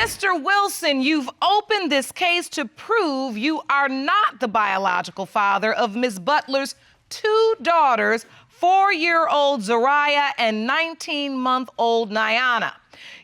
Mr. Wilson, you've opened this case to prove you are not the biological father of Ms. Butler's two daughters, 4-year-old Zariah and 19-month-old Nyana.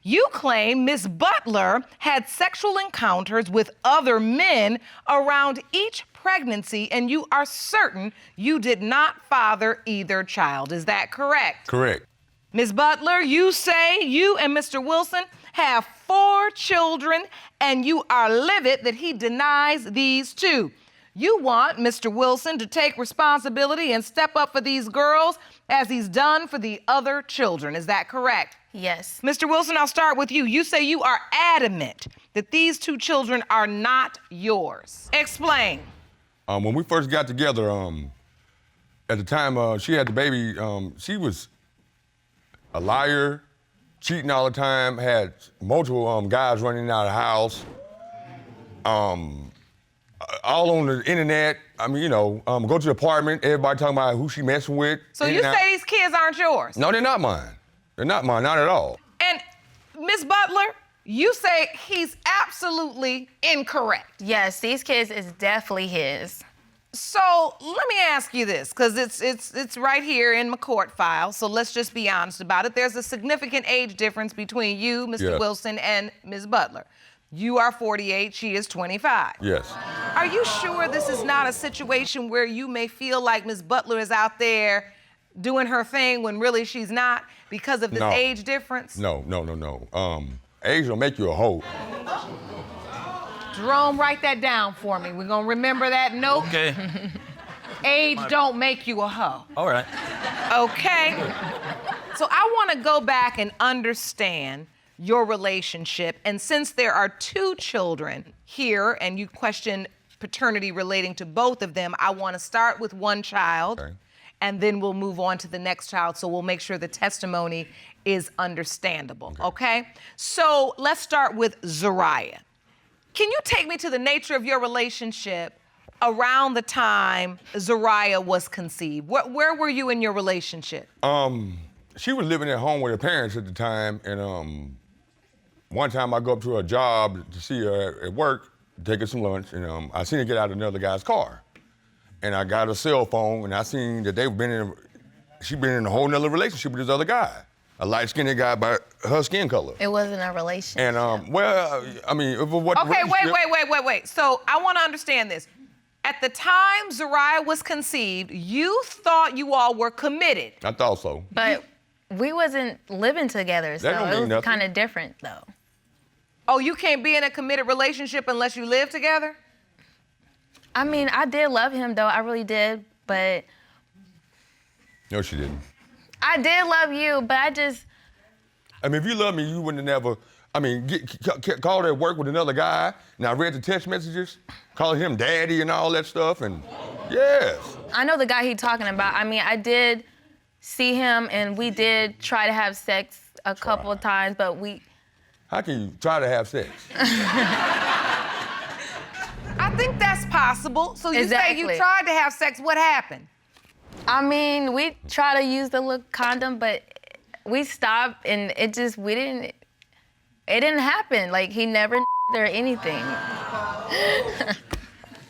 You claim Ms. Butler had sexual encounters with other men around each pregnancy, and you are certain you did not father either child. Is that correct? Correct. Ms. Butler, you say you and Mr. Wilson have 4 children, and you are livid that he denies these two. You want Mr. Wilson to take responsibility and step up for these girls as he's done for the other children. Is that correct? Yes. Mr. Wilson, I'll start with you. You say you are adamant that these 2 children are not yours. Explain. When we first got together, at the time she had the baby, she was a liar, cheating all the time, had multiple guys running out of the house, all on the internet. I mean, go to the apartment, everybody talking about who she messing with. So you say these kids aren't yours? No, they're not mine. They're not mine, not at all. And Ms. Butler, you say he's absolutely incorrect. Yes, these kids is definitely his. So let me ask you this, because it's right here in my court file, so let's just be honest about it. There's a significant age difference between you, Mr. Wilson, and Ms. Butler. You are 48, she is 25. Yes. Are you sure this is not a situation where you may feel like Ms. Butler is out there doing her thing when really she's not because of this age difference? No. Age will make you a hoe. Jerome, write that down for me. We're gonna remember that note. Okay. Age don't make you a hoe. All right. Okay. So I wanna go back and understand your relationship. And since there are 2 children here and you question paternity relating to both of them, I wanna start with one child. Okay. And then we'll move on to the next child, so we'll make sure the testimony is understandable, okay? So let's start with Zariah. Can you take me to the nature of your relationship around the time Zariah was conceived? Where were you in your relationship? She was living at home with her parents at the time, and one time I go up to her job to see her at work, take her some lunch, and I seen her get out of another guy's car. And I got a cell phone, and I seen that she'd been in a whole nother relationship with this other guy, a light-skinned guy by her skin color. It wasn't a relationship. And well, I mean, what? Okay, wait. So I want to understand this. At the time Zariah was conceived, you thought you all were committed. I thought so. But we wasn't living together, so don't it mean was nothing. kind of different, though. Oh, you can't be in a committed relationship unless you live together? I mean, I did love him, though. I really did, but... No, she didn't. I did love you, but I just... I mean, if you love me, you wouldn't have never, called at work with another guy, and I read the text messages, calling him daddy and all that stuff, and yes. I know the guy he's talking about. I mean, I did see him, and we did try to have sex a couple of times, but we... How can you try to have sex? I think that's possible. So you say you tried to have sex, what happened? I mean, we tried to use the little condom, but we stopped, and it didn't happen. Like, he never or anything.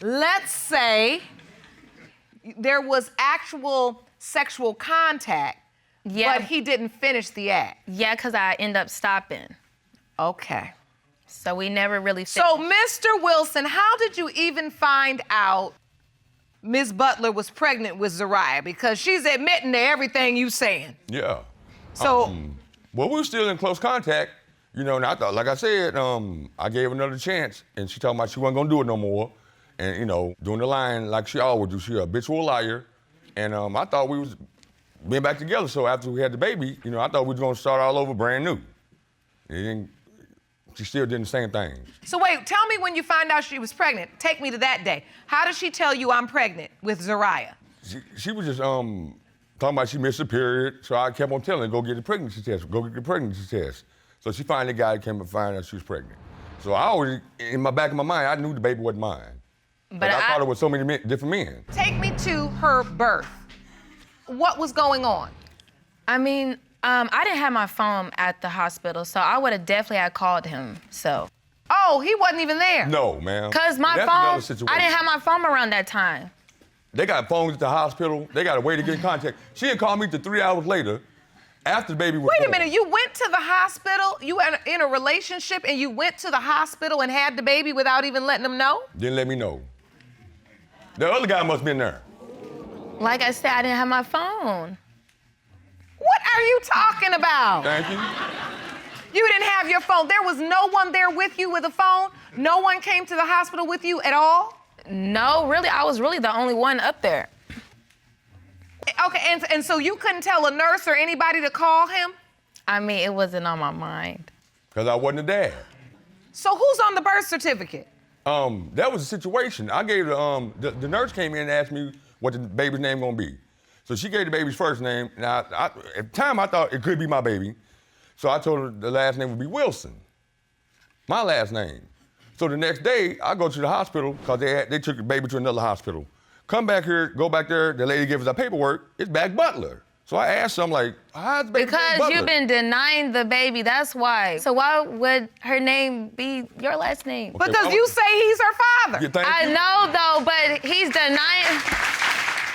Let's say there was actual sexual contact, but he didn't finish the act. Yeah, because I ended up stopping. Okay. So we never really finished. So, Mr. Wilson, how did you even find out Ms. Butler was pregnant with Zariah? Because she's admitting to everything you saying. Yeah. So... well, we were still in close contact, and I thought, like I said, I gave her another chance, and she told me she wasn't gonna do it no more. And, doing the line like she always do, she a habitual liar. And I thought we was being back together, so after we had the baby, I thought we was gonna start all over brand new. She still did the same thing. So wait, tell me when you find out she was pregnant. Take me to that day. How did she tell you I'm pregnant with Zariah? She was just talking about she missed a period, so I kept on telling her, go get the pregnancy test, go get the pregnancy test. So she finally came and found out she was pregnant. So I always, in the back of my mind, I knew the baby wasn't mine. But I thought it was so many different men. Take me to her birth. What was going on? I mean, I didn't have my phone at the hospital, so I would have definitely called him, so. Oh, he wasn't even there. No, ma'am. Cause my That's another phone, situation. I didn't have my phone around that time. They got phones at the hospital. They got a way to get in contact. She had called me 3 hours later after the baby was Wait a born. minute, you went to the hospital, you were in a relationship and you went to the hospital and had the baby without even letting them know? Didn't let me know. The other guy must have been there. Like I said, I didn't have my phone. What are you talking about? Thank you. You didn't have your phone. There was no one there with you with a phone? No one came to the hospital with you at all? No, really, I was really the only one up there. Okay, and so you couldn't tell a nurse or anybody to call him? I mean, it wasn't on my mind. Because I wasn't a dad. So who's on the birth certificate? That was the situation. I gave the nurse came in and asked me what the baby's name gonna be. So she gave the baby's first name. Now, at the time, I thought it could be my baby. So I told her the last name would be Wilson, my last name. So the next day, I go to the hospital because they took the baby to another hospital. Come back here, go back there, the lady gives us our paperwork, it's back Butler. So I asked her, I'm like, how's the baby Because Butler? you've been denying the baby, that's why. So why would her name be your last name? Okay, Because you say he's her father. Yeah, thank I you. know though, but he's denying.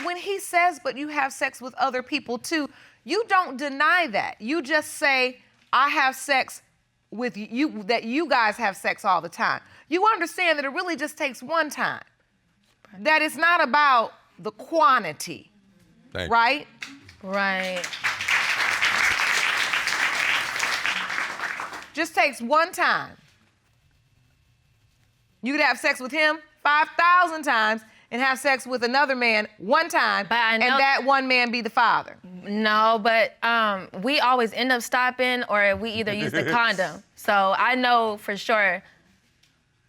When he says, but you have sex with other people too, you don't deny that. You just say, I have sex with you, that you guys have sex all the time. You understand that it really just takes one time. That it's not about the quantity, Thank you. right? Right. Just takes one time. You could have sex with him 5,000 times and have sex with another man one time, But I know- and that one man be the father. No, but we always end up stopping or we either use the condom. So I know for sure,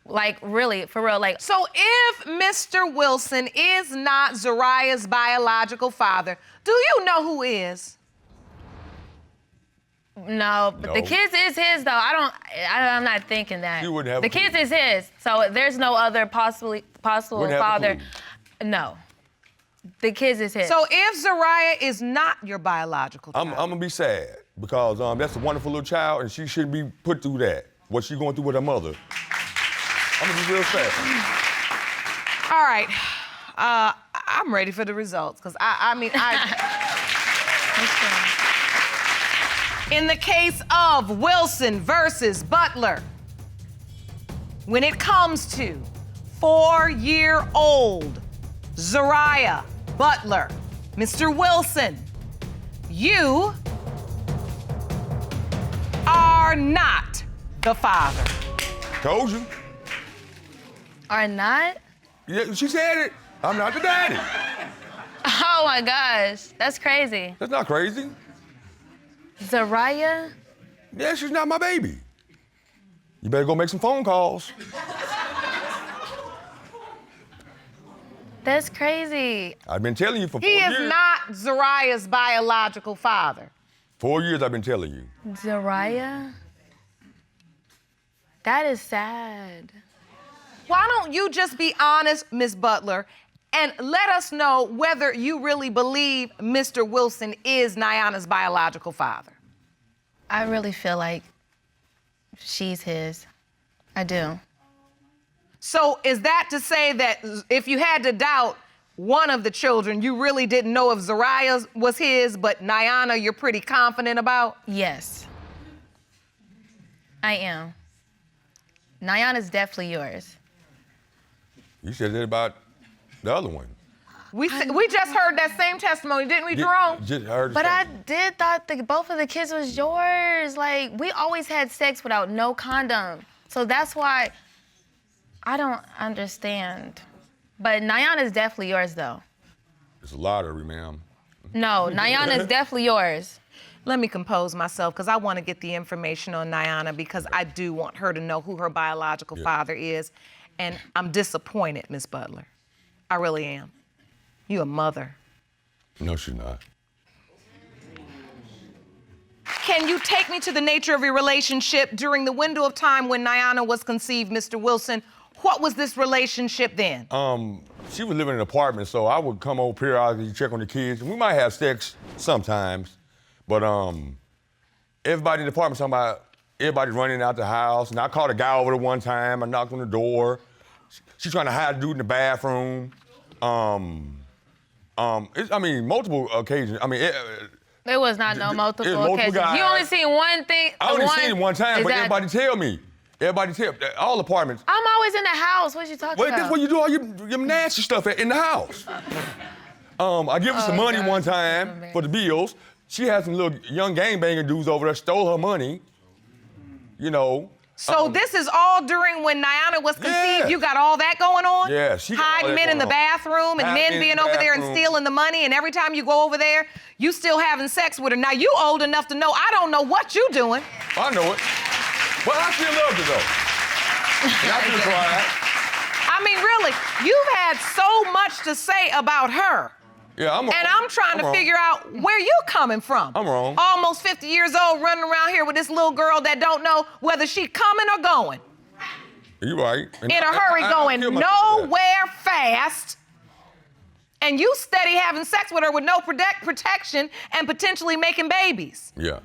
like really, for real, like. So if Mr. Wilson is not Zariah's biological father, do you know who is? No, but the No. kids is his though. I'm not thinking that. You wouldn't have the a clue. kids is his, so there's no other possible Wouldn't have a father. clue. No, the kids is his. So if Zariah is not your biological child, I'm gonna be sad because that's a wonderful little child and she shouldn't be put through that. What she going through with her mother. I'm gonna be real sad. all right, I'm ready for the results because I mean, in the case of Wilson versus Butler, when it comes to 4-year-old Zariah Butler, Mr. Wilson, you are not the father. Told you. Are not? Yeah, she said it. I'm not the daddy. Oh my gosh, that's crazy. That's not crazy. Zariah? Yeah, she's not my baby. You better go make some phone calls. That's crazy. I've been telling you for 4 He years. is not Zariah's biological father. 4 years I've been telling you. Zariah? That is sad. Why don't you just be honest, Miss Butler, and let us know whether you really believe Mr. Wilson is Nyana's biological father? I really feel like she's his. I do. So is that to say that if you had to doubt one of the children, you really didn't know if Zariah was his, but Nyana you're pretty confident about? Yes. I am. Nyana's definitely yours. You said that about the other one. We just heard that same testimony, didn't we, Jerome? Just heard the But I same. did thought both of the kids was yours. Like, we always had sex without no condom. So that's why I don't understand. But Nyana's definitely yours, though. It's a lottery, ma'am. No, Nyana's definitely yours. Let me compose myself because I want to get the information on Nyana because I do want her to know who her biological father is. And I'm disappointed, Miss Butler. I really am. You a mother. No, she's not. Can you take me to the nature of your relationship during the window of time when Nyana was conceived, Mr. Wilson? What was this relationship then? She was living in an apartment, so I would come over periodically, check on the kids, and we might have sex sometimes. But everybody in the apartment talking about everybody's running out the house. And I caught a guy over there one time. I knocked on the door. She's trying to hide a dude in the bathroom. Multiple occasions. There was not no multiple occasions. guys. You only seen one thing. I only seen it one time, but Exactly. everybody tell me. All apartments. I'm always in the house. What you talking Well, about? that's where you do all your nasty stuff in the house. I give her some money one time for the bills. She had some little young gangbanger dudes over there, stole her money. You know. So this is all during when Nyana was conceived? Yeah. You got all that going on? Yeah, she got all hiding that men in going the on. bathroom and Hiding men in being the over there and bathroom. stealing the money, and every time you go over there, you still having sex with her. Now, you old enough to know, I don't know what you doing. I know it. But I still loved her, though. And I still cried. I mean, really, you've had so much to say about her. Yeah, I'm wrong. And I'm trying to wrong. figure out where you coming from. I'm wrong. Almost 50 years old, running around here with this little girl that don't know whether she coming or going. You're right. And In a hurry, going kill myself for that. nowhere fast. And you steady having sex with her with no protection and potentially making babies. Yeah.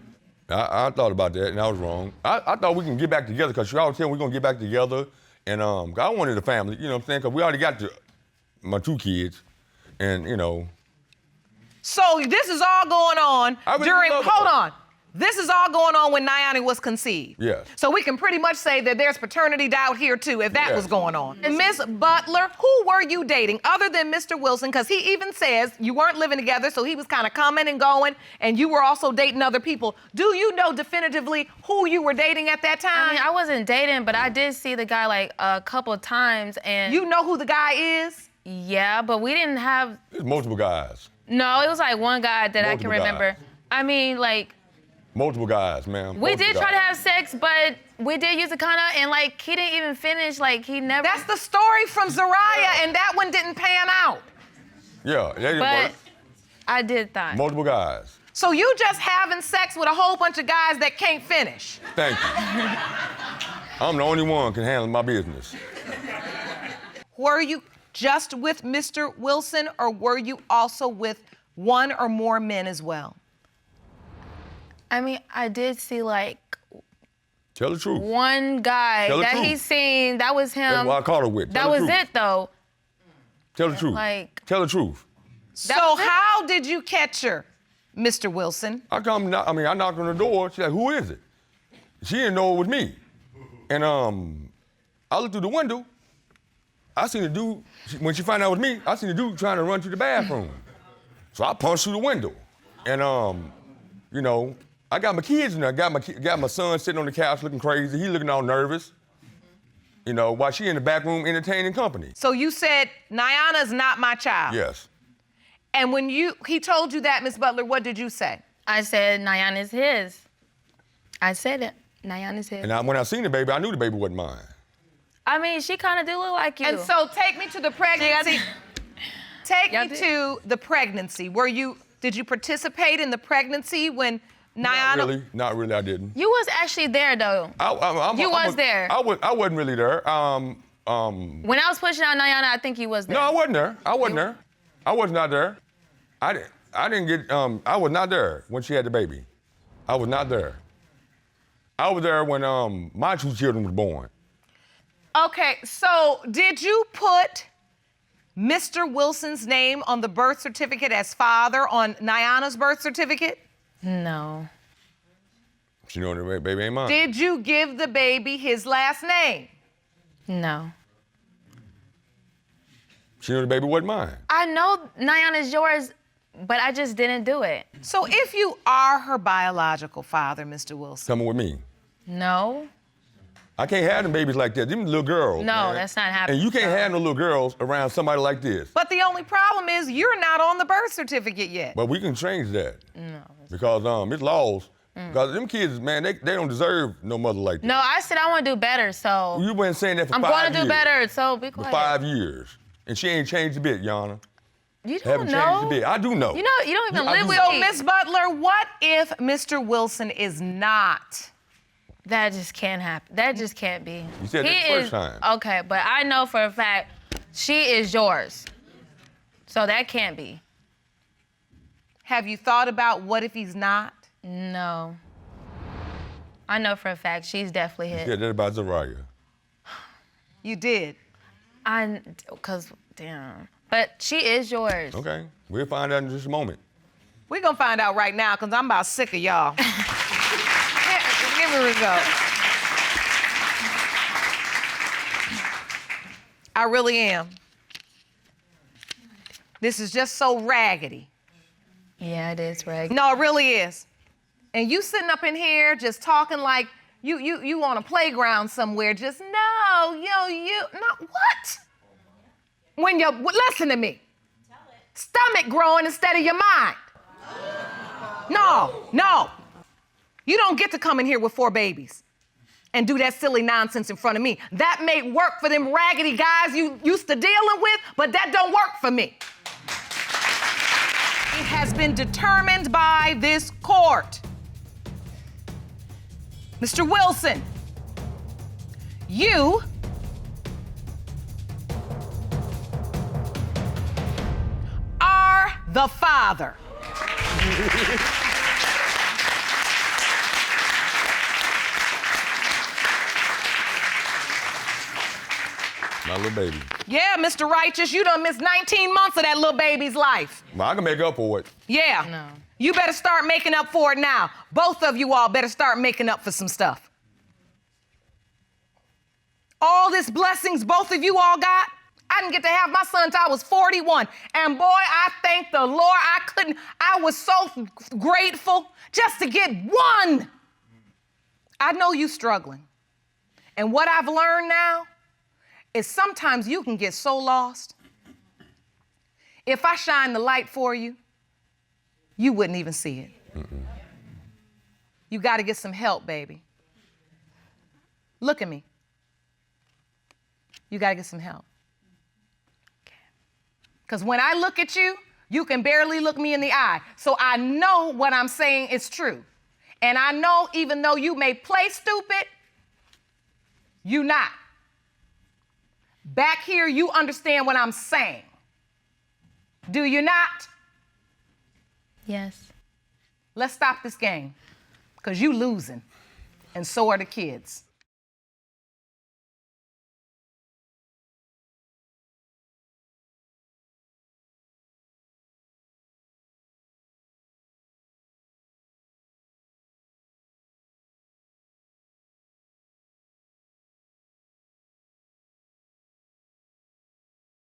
I thought about that, and I was wrong. I thought we can get back together, because she always telling me we're going to get back together. And I wanted a family, you know what I'm saying? Because we already got my 2 kids. And, you know. So this is all going on I really during, love hold her. on. This is all going on when Nyana was conceived. Yes. So we can pretty much say that there's paternity doubt here too, if that Yes. was going on. And Miss Butler, who were you dating other than Mr. Wilson? Because he even says you weren't living together, so he was kind of coming and going, and you were also dating other people. Do you know definitively who you were dating at that time? I mean, I wasn't dating, but I did see the guy like a couple times, and You know who the guy is? yeah, but we didn't have. There's multiple guys. No, it was like one guy that I can Multiple remember. guys. I mean, like. Multiple guys, man. We Multiple did try to guys. have sex, but we did use a condom, and like he didn't even finish. Like he never. That's the story from Zariah, and that one didn't pan out. Yeah, that didn't But work. I did that. Multiple guys. So you just having sex with a whole bunch of guys that can't finish. Thank you. I'm the only one can handle my business. Were you just with Mr. Wilson, or were you also with one or more men as well? I mean, I did see like Tell the truth. one guy Tell the that truth. he seen. That was him. That's what I caught her with. That Tell the was truth. it though. Tell the truth. Like- Tell the truth. So was it. how did you catch her, Mr. Wilson? I knocked on the door. She's like, "Who is it?" She didn't know it was me. And I looked through the window. I seen the dude, when she found out it was me, I seen the dude trying to run to the bathroom. So I punched through the window. And you know, I got my kids in there. Got my son sitting on the couch looking crazy. He looking all nervous. You know, while she in the back room entertaining company. So you said, Nyana's not my child. Yes. And when he told you that, Miss Butler, what did you say? I said Nyana is his. I said it. Nyana is his. And when I seen the baby, I knew the baby wasn't mine. I mean, she kind of do look like you. And so take me to the pregnancy. Take Y'all me did? to the pregnancy. Did you participate in the pregnancy when Nyana? Not really, I didn't. You was actually there though. You was there. I wasn't really there. When I was pushing out Nyana, I think you was there. No, I wasn't there. I wasn't there. I was not there. I didn't get, I was not there when she had the baby. I was not there. I was there when my 2 children was born. Okay, so did you put Mr. Wilson's name on the birth certificate as father on Nyana's birth certificate? No. She know the baby ain't mine. Did you give the baby his last name? No. She know the baby wasn't mine. I know Nyana's yours, but I just didn't do it. So if you are her biological father, Mr. Wilson, Coming with me. No. I can't have them babies like that. Them little girls. No, man. that's not happening. And you can't have no little girls around somebody like this. but the only problem is you're not on the birth certificate yet. But we can change that. No. Because it's laws. Because them kids, man, they don't deserve no mother like that. No, I said I want to do better, so You've been saying that for I'm 5 going to years. do better, so be For quiet. 5 years. And she ain't changed a bit, Yana. You Haven't don't know. changed a bit. I do know. You know, you don't even I live do with know. So, me. Miss Butler, what if Mr. Wilson is not? That just can't happen. That just can't be. You said that the first time. Okay, but I know for a fact she is yours. So that can't be. Have you thought about what if he's not? No. I know for a fact she's definitely hit. Yeah, that's about Zariah. You did. Damn. But she is yours. Okay, we'll find out in just a moment. We're gonna find out right now, because I'm about sick of y'all. Give me a result. I really am. This is just so raggedy. Yeah, it is, Reg. No, it really is. And you sitting up in here just talking like you on a playground somewhere, just no, what? When listen to me. Stomach growing instead of your mind. No. You don't get to come in here with 4 babies and do that silly nonsense in front of me. That may work for them raggedy guys you used to dealing with, but that don't work for me. It has been determined by this court. Mr. Wilson, you are the father. My little baby. Yeah, Mr. Righteous, you done missed 19 months of that little baby's life. Well, I can make up for it. Yeah. No. You better start making up for it now. Both of you all better start making up for some stuff. All this blessings both of you all got, I didn't get to have my son until I was 41. And boy, I thank the Lord. I was so grateful just to get one. I know you struggling. And what I've learned now is sometimes you can get so lost. If I shine the light for you, you wouldn't even see it. You got to get some help, baby. Look at me. You got to get some help. Because when I look at you, you can barely look me in the eye. So I know what I'm saying is true. And I know even though you may play stupid, you not. Back here, you understand what I'm saying. Do you not? Yes. Let's stop this game, because you losing, and so are the kids.